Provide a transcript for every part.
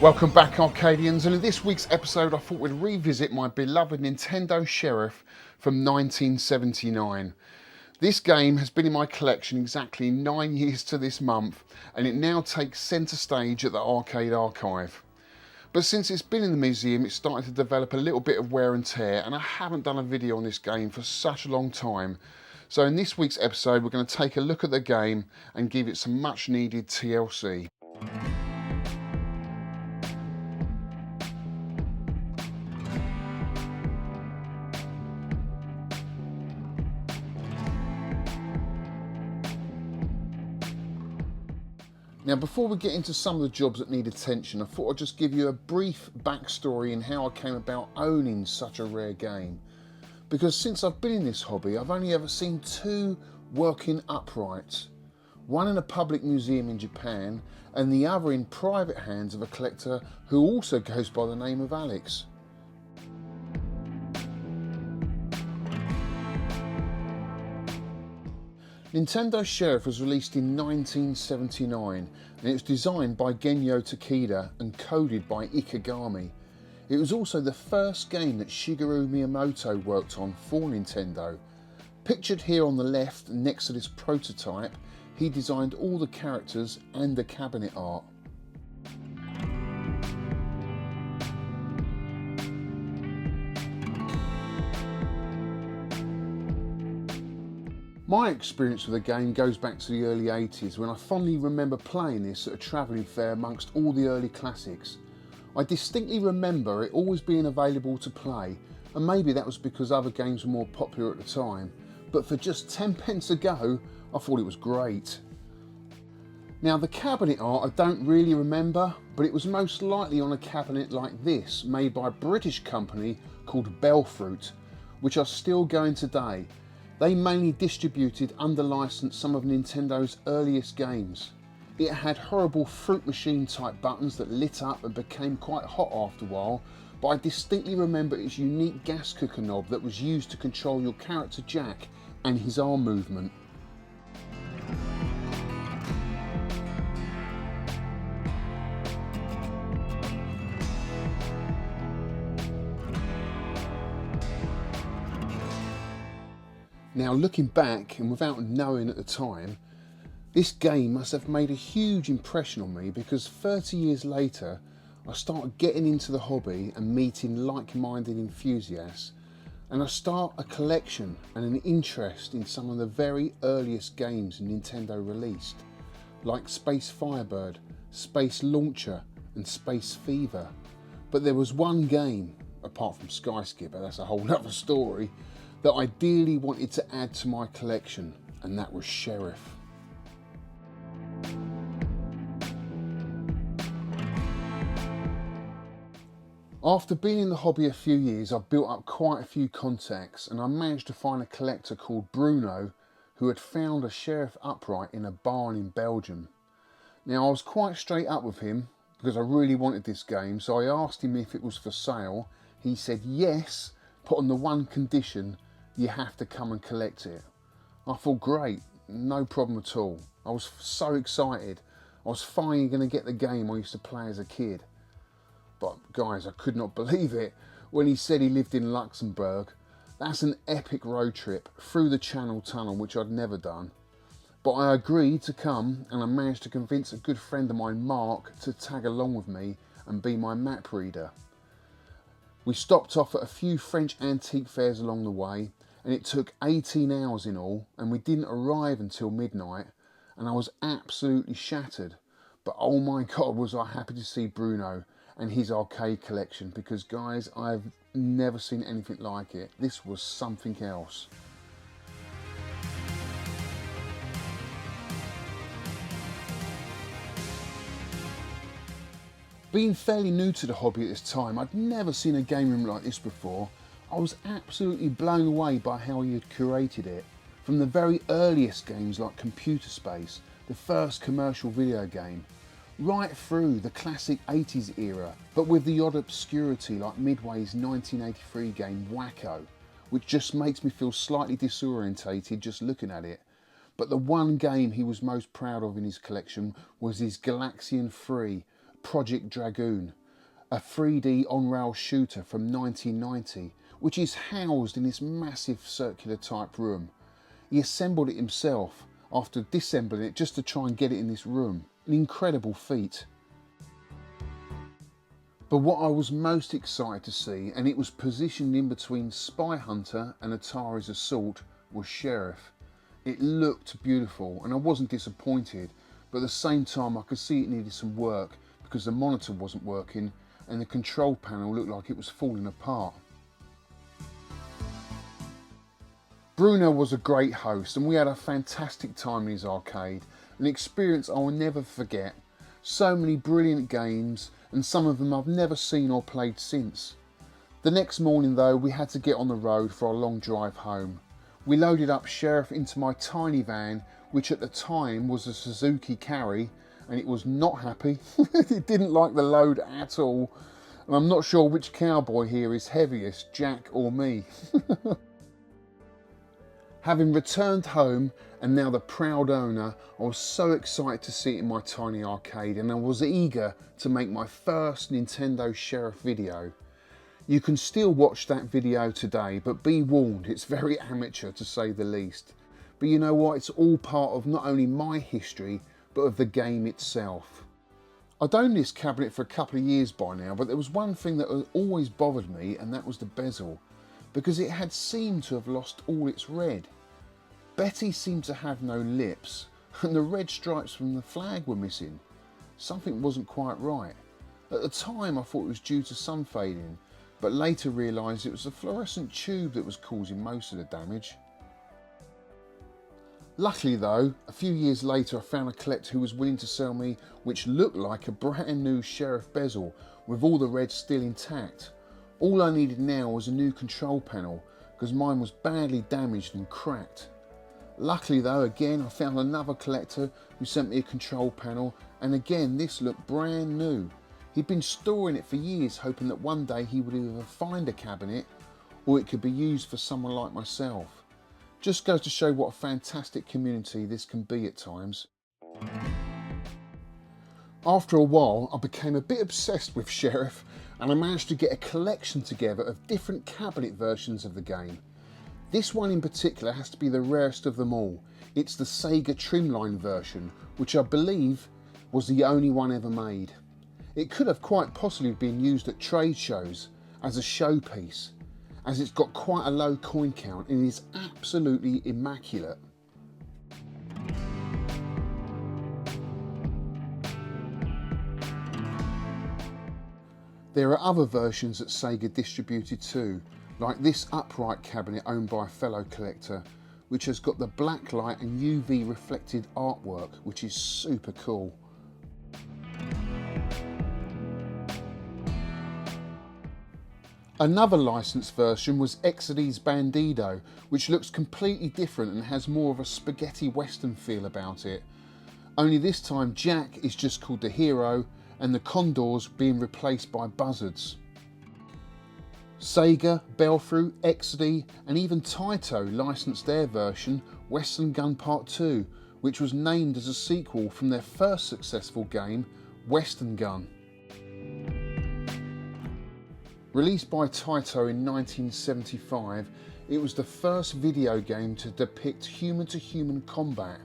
Welcome back, Arcadians, and in this week's episode I thought we'd revisit my beloved Nintendo Sheriff from 1979. This game has been in my collection exactly 9 years to this month, and it now takes centre stage at the Arcade Archive. But since it's been in the museum, it's started to develop a little bit of wear and tear, and I haven't done a video on this game for such a long time. So in this week's episode we're going to take a look at the game and give it some much needed TLC. Now, before we get into some of the jobs that need attention, I thought I'd just give you a brief backstory in how I came about owning such a rare game. Because since I've been in this hobby, I've only ever seen two working uprights. One in a public museum in Japan, and the other in private hands of a collector who also goes by the name of Alex. Nintendo Sheriff was released in 1979 and it was designed by Genyo Takeda and coded by Ikegami. It was also the first game that Shigeru Miyamoto worked on for Nintendo. Pictured here on the left next to this prototype, he designed all the characters and the cabinet art. My experience with the game goes back to the early 80s when I fondly remember playing this at a travelling fair amongst all the early classics. I distinctly remember it always being available to play, and maybe that was because other games were more popular at the time, but for just 10 pence a go I thought it was great. Now, the cabinet art I don't really remember, but it was most likely on a cabinet like this made by a British company called Bellfruit, which are still going today. They mainly distributed under license some of Nintendo's earliest games. It had horrible fruit machine type buttons that lit up and became quite hot after a while, but I distinctly remember its unique gas cooker knob that was used to control your character Jack and his arm movement. Now, looking back and without knowing at the time, this game must have made a huge impression on me, because 30 years later I started getting into the hobby and meeting like-minded enthusiasts, and I start a collection and an interest in some of the very earliest games Nintendo released, like Space Firebird, Space Launcher and Space Fever. But there was one game, apart from Sky Skipper, that's a whole other story, that I dearly wanted to add to my collection, and that was Sheriff. After being in the hobby a few years, I've built up quite a few contacts, and I managed to find a collector called Bruno who had found a Sheriff upright in a barn in Belgium. Now, I was quite straight up with him because I really wanted this game, so I asked him if it was for sale. He said yes, but on the one condition: you have to come and collect it. I thought, great, no problem at all. I was so excited. I was finally going to get the game I used to play as a kid. But guys, I could not believe it when he said he lived in Luxembourg. That's an epic road trip through the Channel Tunnel, which I'd never done. But I agreed to come, and I managed to convince a good friend of mine, Mark, to tag along with me and be my map reader. We stopped off at a few French antique fairs along the way, and it took 18 hours in all, and we didn't arrive until midnight, and I was absolutely shattered. But oh my god, was I happy to see Bruno and his arcade collection, because guys, I've never seen anything like it. This was something else. Being fairly new to the hobby at this time, I'd never seen a game room like this before. I was absolutely blown away by how he had curated it. From the very earliest games like Computer Space, the first commercial video game, right through the classic 80s era, but with the odd obscurity like Midway's 1983 game Wacko, which just makes me feel slightly disorientated just looking at it. But the one game he was most proud of in his collection was his Galaxian 3, Project Dragoon, a 3D on-rail shooter from 1990, which is housed in this massive circular type room. He assembled it himself after disassembling it just to try and get it in this room. An incredible feat. But what I was most excited to see, and it was positioned in between Spy Hunter and Atari's Assault, was Sheriff. It looked beautiful and I wasn't disappointed, but at the same time I could see it needed some work because the monitor wasn't working and the control panel looked like it was falling apart. Bruno was a great host and we had a fantastic time in his arcade, an experience I will never forget. So many brilliant games, and some of them I've never seen or played since. The next morning though, we had to get on the road for our long drive home. We loaded up Sheriff into my tiny van, which at the time was a Suzuki Carry, and it was not happy. It didn't like the load at all, and I'm not sure which cowboy here is heaviest, Jack or me. Having returned home and now the proud owner, I was so excited to see it in my tiny arcade, and I was eager to make my first Nintendo Sheriff video. You can still watch that video today, but be warned, it's very amateur to say the least. But you know what, it's all part of not only my history, but of the game itself. I'd owned this cabinet for a couple of years by now, but there was one thing that had always bothered me, and that was the bezel, because it had seemed to have lost all its red. Betty seemed to have no lips, and the red stripes from the flag were missing. Something wasn't quite right. At the time I thought it was due to sun fading, but later realised it was the fluorescent tube that was causing most of the damage. Luckily though, a few years later I found a collector who was willing to sell me which looked like a brand new Sheriff bezel with all the reds still intact. All I needed now was a new control panel because mine was badly damaged and cracked. Luckily though, again I found another collector who sent me a control panel, and again this looked brand new. He'd been storing it for years, hoping that one day he would either find a cabinet or it could be used for someone like myself. Just goes to show what a fantastic community this can be at times. After a while I became a bit obsessed with Sheriff, and I managed to get a collection together of different cabinet versions of the game. This one in particular has to be the rarest of them all. It's the Sega Trimline version, which I believe was the only one ever made. It could have quite possibly been used at trade shows as a showpiece, as it's got quite a low coin count and is absolutely immaculate. There are other versions that Sega distributed too, like this upright cabinet owned by a fellow collector, which has got the black light and UV reflected artwork, which is super cool. Another licensed version was Exodus Bandido, which looks completely different and has more of a spaghetti western feel about it. Only this time Jack is just called the hero and the condors being replaced by buzzards. Sega, Belfru, Exodus and even Taito licensed their version, Western Gun Part 2, which was named as a sequel from their first successful game, Western Gun. Released by Taito in 1975, it was the first video game to depict human-to-human combat.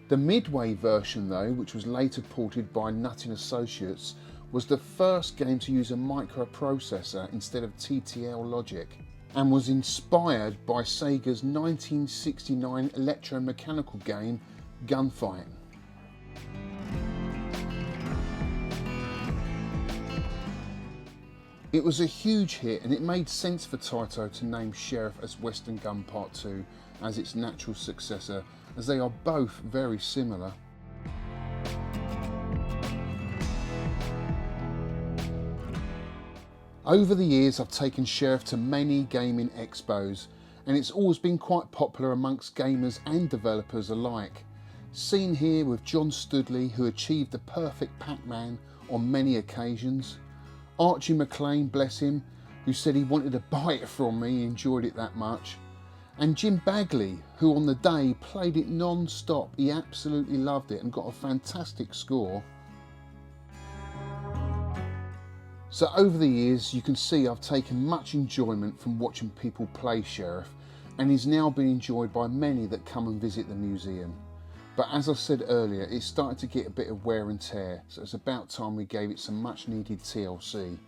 The Midway version though, which was later ported by Nuttin Associates, was the first game to use a microprocessor instead of TTL logic, and was inspired by Sega's 1969 electromechanical game Gunfight. It was a huge hit, and it made sense for Taito to name Sheriff as Western Gun Part 2 as its natural successor, as they are both very similar. Over the years I've taken Sheriff to many gaming expos, and it's always been quite popular amongst gamers and developers alike. Seen here with John Studley, who achieved the perfect Pac-Man on many occasions. Archie McLean, bless him, who said he wanted to buy it from me, he enjoyed it that much. And Jim Bagley, who on the day played it non-stop, he absolutely loved it and got a fantastic score. So over the years you can see I've taken much enjoyment from watching people play Sheriff, and is now being enjoyed by many that come and visit the museum. But as I said earlier, it's starting to get a bit of wear and tear, so it's about time we gave it some much needed TLC.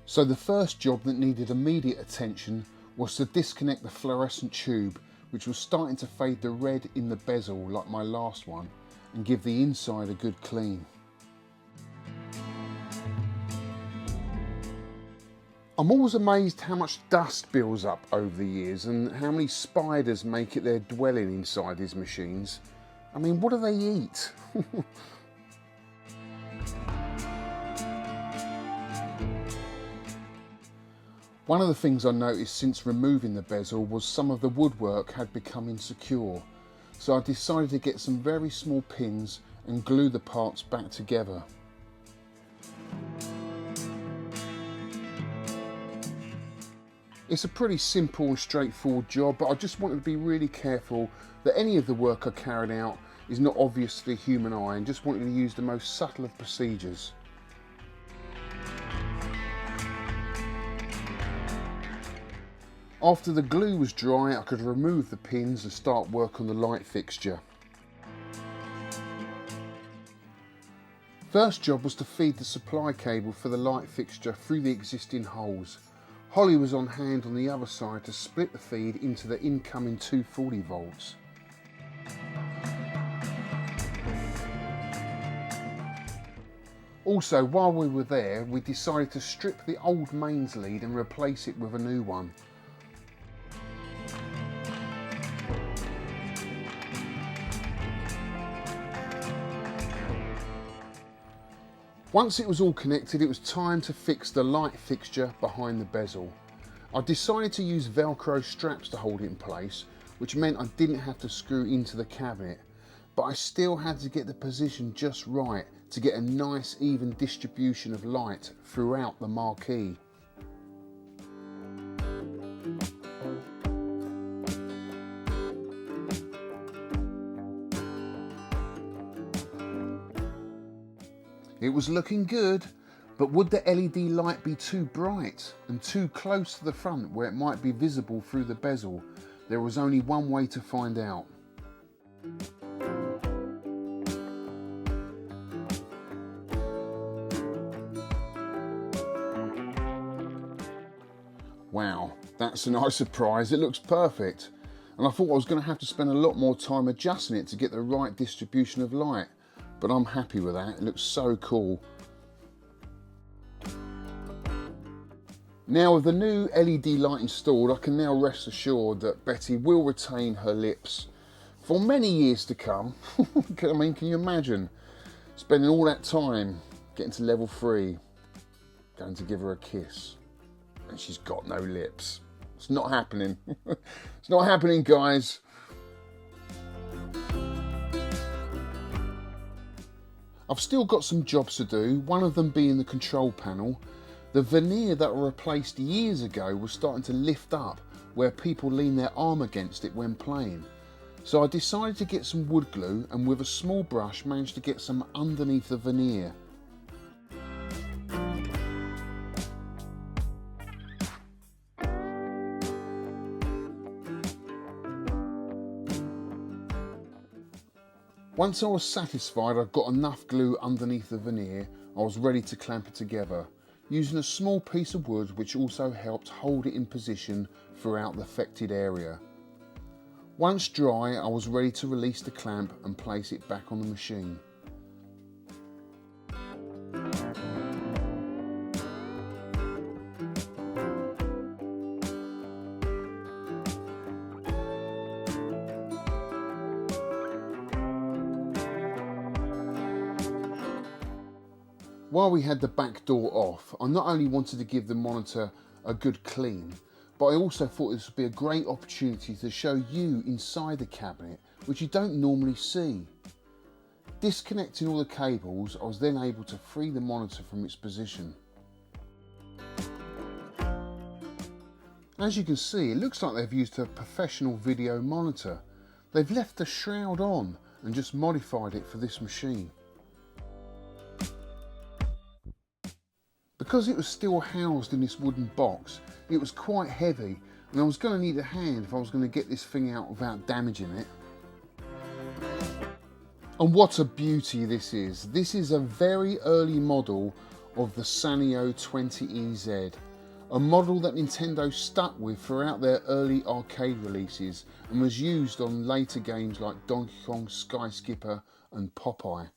So the first job that needed immediate attention was to disconnect the fluorescent tube, which was starting to fade the red in the bezel like my last one, and give the inside a good clean. I'm always amazed how much dust builds up over the years and how many spiders make it their dwelling inside these machines. I mean, what do they eat? One of the things I noticed since removing the bezel was some of the woodwork had become insecure, so I decided to get some very small pins and glue the parts back together. It's a pretty simple and straightforward job, but I just wanted to be really careful that any of the work I carried out is not obvious to the human eye, and just wanted to use the most subtle of procedures. After the glue was dry, I could remove the pins and start work on the light fixture. First job was to feed the supply cable for the light fixture through the existing holes. Holly was on hand on the other side to split the feed into the incoming 240 volts. Also, while we were there, we decided to strip the old mains lead and replace it with a new one. Once it was all connected, it was time to fix the light fixture behind the bezel. I decided to use Velcro straps to hold it in place, which meant I didn't have to screw into the cabinet, but I still had to get the position just right to get a nice even distribution of light throughout the marquee. It was looking good, but would the LED light be too bright and too close to the front where it might be visible through the bezel? There was only one way to find out. Wow, that's a nice surprise. It looks perfect. And I thought I was going to have to spend a lot more time adjusting it to get the right distribution of light. But I'm happy with that. It looks so cool. Now with the new LED light installed, I can now rest assured that Betty will retain her lips for many years to come. I mean, can you imagine spending all that time getting to level 3, going to give her a kiss, and she's got no lips? It's not happening. It's not happening, guys. I've still got some jobs to do, one of them being the control panel. The veneer that I replaced years ago was starting to lift up where people lean their arm against it when playing. So I decided to get some wood glue and with a small brush managed to get some underneath the veneer. Once I was satisfied I'd got enough glue underneath the veneer, I was ready to clamp it together, using a small piece of wood which also helped hold it in position throughout the affected area. Once dry, I was ready to release the clamp and place it back on the machine. While we had the back door off, I not only wanted to give the monitor a good clean, but I also thought this would be a great opportunity to show you inside the cabinet, which you don't normally see. Disconnecting all the cables, I was then able to free the monitor from its position. As you can see, it looks like they've used a professional video monitor. They've left the shroud on and just modified it for this machine. Because it was still housed in this wooden box, it was quite heavy, and I was going to need a hand if I was going to get this thing out without damaging it. And what a beauty this is. This is a very early model of the Sanyo 20EZ, a model that Nintendo stuck with throughout their early arcade releases and was used on later games like Donkey Kong Sky Skipper and Popeye.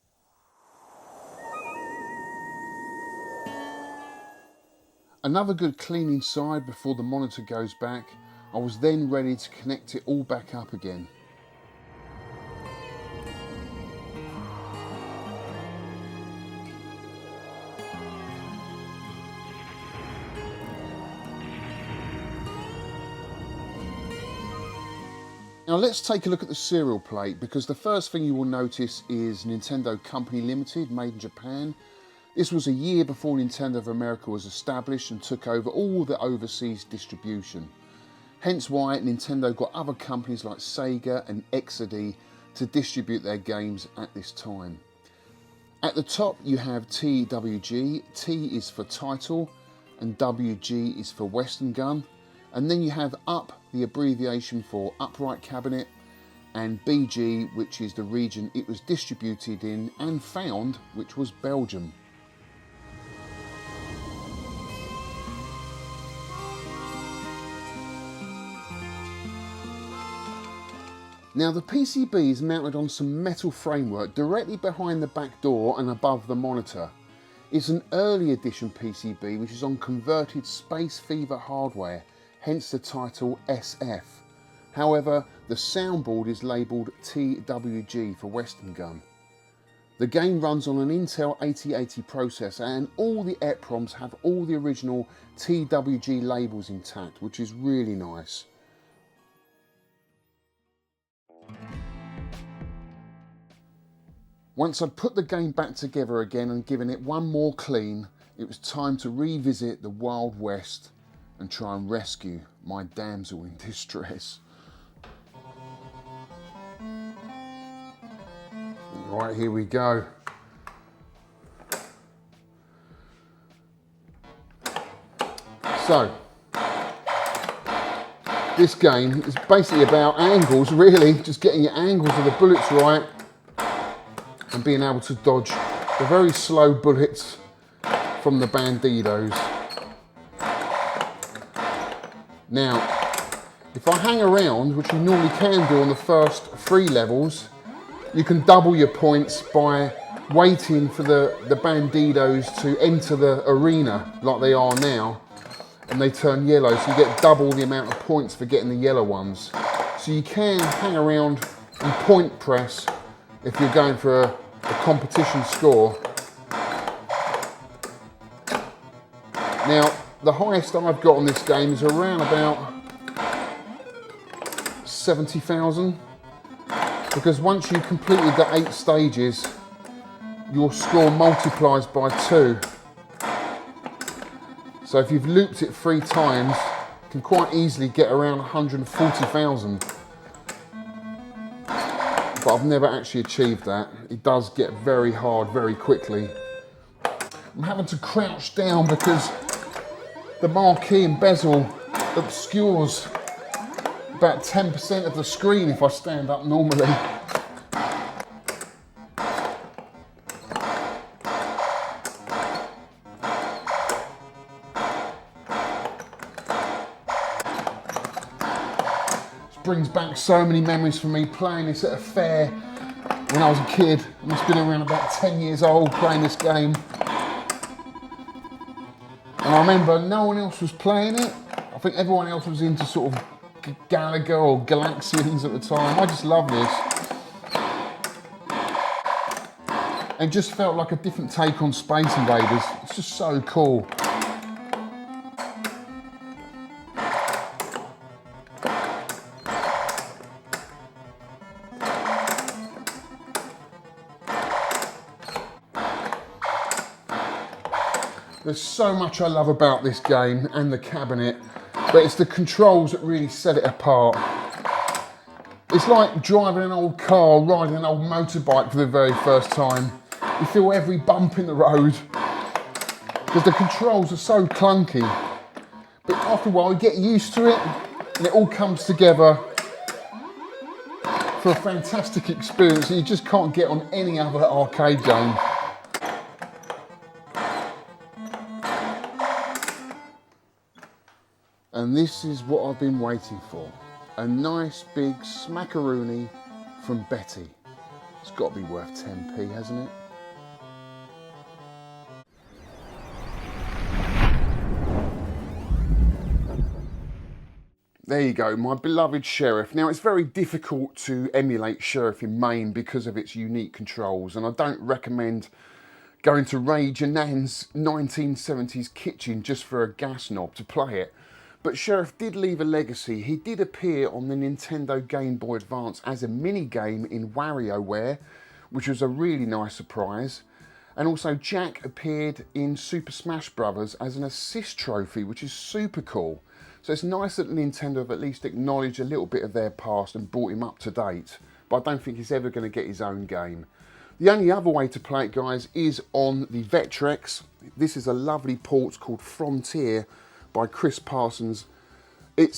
Another good clean inside before the monitor goes back. I was then ready to connect it all back up again. Now let's take a look at the serial plate, because the first thing you will notice is Nintendo Company Limited, made in Japan. This was a year before Nintendo of America was established and took over all the overseas distribution. Hence why Nintendo got other companies like Sega and Expos to distribute their games at this time. At the top you have TWG, T is for title and WG is for Western Gun. And then you have UP, the abbreviation for upright cabinet, and BG, which is the region it was distributed in and found, which was Belgium. Now the PCB is mounted on some metal framework directly behind the back door and above the monitor. It's an early edition PCB which is on converted Space Fever hardware, hence the title SF. However, the soundboard is labelled TWG for Western Gun. The game runs on an Intel 8080 processor and all the EPROMs have all the original TWG labels intact, which is really nice. Once I'd put the game back together again and given it one more clean, it was time to revisit the Wild West and try and rescue my damsel in distress. Right, here we go. So, this game is basically about angles, really, just getting your angles of the bullets right and being able to dodge the very slow bullets from the bandidos. Now, if I hang around, which you normally can do on the first 3 levels, you can double your points by waiting for the bandidos to enter the arena like they are now, and they turn yellow, so you get double the amount of points for getting the yellow ones. So you can hang around and point press if you're going for a competition score. Now, the highest I've got on this game is around about 70,000, because once you've completed the 8 stages, your score multiplies by 2. So if you've looped it 3 times, you can quite easily get around 140,000. But I've never actually achieved that. It does get very hard very quickly. I'm having to crouch down because the marquee and bezel obscures about 10% of the screen if I stand up normally. This brings back so many memories for me playing this at a fair when I was a kid. I must have been around about 10 years old playing this game. And I remember no one else was playing it. I think everyone else was into sort of Galaga or Galaxians at the time. I just love this. It just felt like a different take on Space Invaders. It's just so cool. There's so much I love about this game and the cabinet, but it's the controls that really set it apart. It's like driving an old car, riding an old motorbike for the very first time. You feel every bump in the road. because the controls are so clunky. But after a while, you get used to it, and it all comes together for a fantastic experience that you just can't get on any other arcade game. And this is what I've been waiting for. A nice big smackaroonie from Betty. It's got to be worth 10p, hasn't it? There you go, my beloved Sheriff. Now, it's very difficult to emulate Sheriff in MAME because of its unique controls, and I don't recommend going to Rage and Nan's 1970s kitchen just for a gas knob to play it. But Sheriff did leave a legacy. He did appear on the Nintendo Game Boy Advance as a mini-game in WarioWare, which was a really nice surprise. And also Jack appeared in Super Smash Bros. As an assist trophy, which is super cool. So it's nice that Nintendo have at least acknowledged a little bit of their past and brought him up to date. But I don't think he's ever going to get his own game. The only other way to play it, guys, is on the Vectrex. This is a lovely port called Frontier by Chris Parsons. It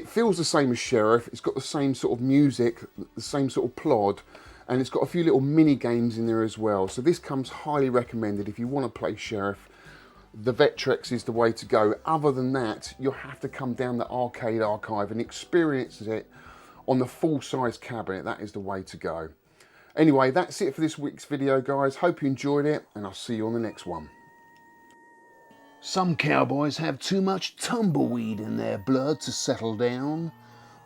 feels the same as Sheriff. It's got the same sort of music, the same sort of plod, and it's got a few little mini games in there as well. So this comes highly recommended if you want to play Sheriff. The Vectrex is the way to go. Other than that, you'll have to come down the arcade archive and experience it on the full-size cabinet. That is the way to go. Anyway, that's it for this week's video, guys. Hope you enjoyed it, and I'll see you on the next one. Some cowboys have too much tumbleweed in their blood to settle down,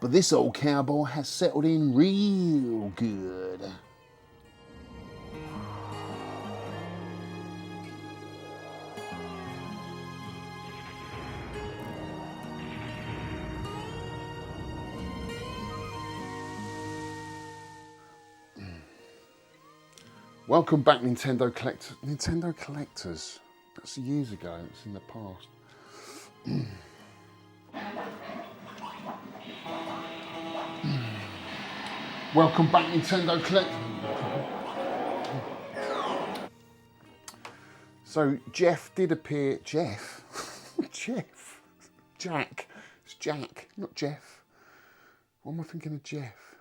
but this old cowboy has settled in real good. Welcome back, Nintendo collectors. That's years ago. It's in the past. Welcome back, Nintendo collectors. So Jeff did appear. Jeff. Jack. It's Jack, not Jeff. What am I thinking of Jeff?